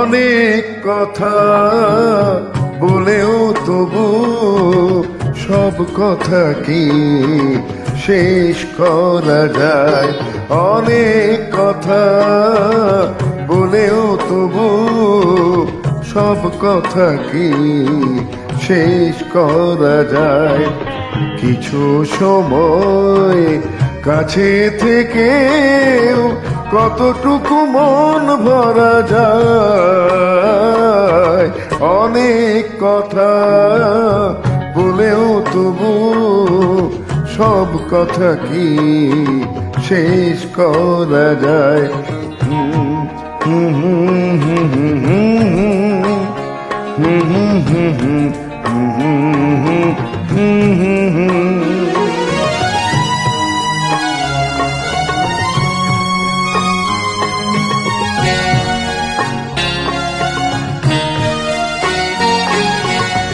অনেক কথা বলেও তবু সব কথা কি শেষ করা যায়? অনেক কথা বলেও তবু সব কথা কি শেষ করা যায়? কিছু সময় কাছে থেকেও কতটুকু মন ভরা যায়? অনেক কথা বলেও তবু সব কথা কি শেষ করা যায়?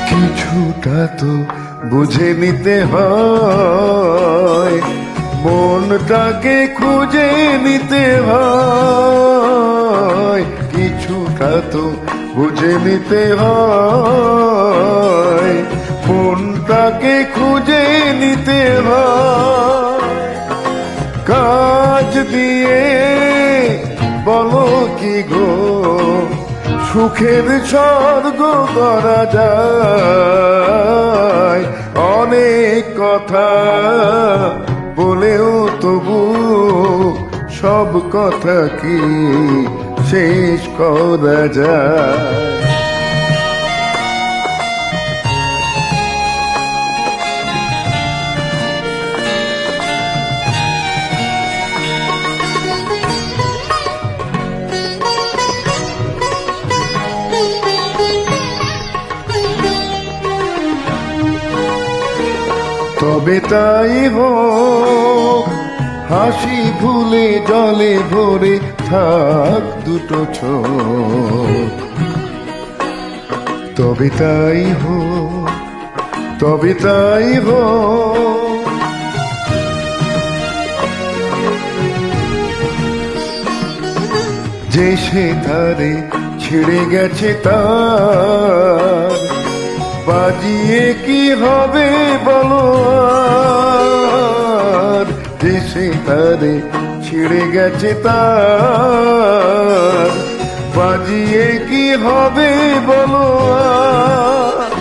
কিছুটা তো বুঝে নিতে হয়, মনটাকে খুঁজে নিতে হয়। কিছুটা তো বুঝে নিতে হয়, মনটাকে খুঁজে নিতে হয়। কাজ দিয়ে বলো কি গো সুখের স্বর্গ করা যায়? অনেক কথা বলেও তবু সব কথা কি শেষ করা যায়? তবে তাই হোক, হাসি ভুলে জলে ভরে থাক দুটো চোখ। তবে তাই হোক, তবে তাই হোক। যে সে ধারে ছিঁড়ে গেছে তার বাজিয়ে কি হবে বলো আর? দেশে তারে ছিঁড়ে গেছে তার বাজিয়ে কি হবে বলো আর?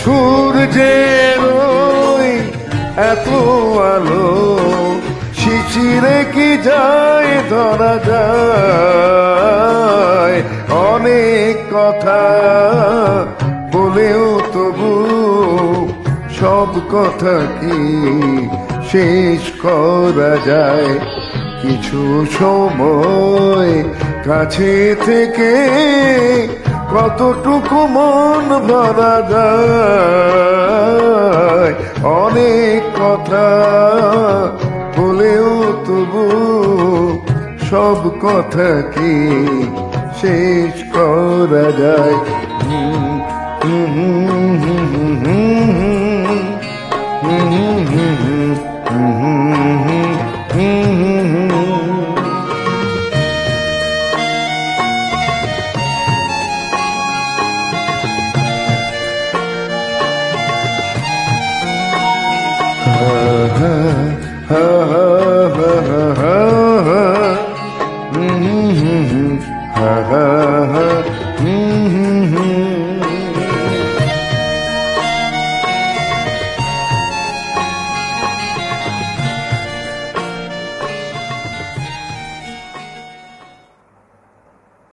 সূর্যের ওই এত আলো শিশিরে কি যায় ধরা যায়? অনেক কথা বলেও তবু সব কথা কি শেষ করা যায়? কিছু সময় কাছে থেকে কতটুকু মন ভরা যায়? অনেক কথা বলেও তবু সব কথা কি শেষ করা যায়?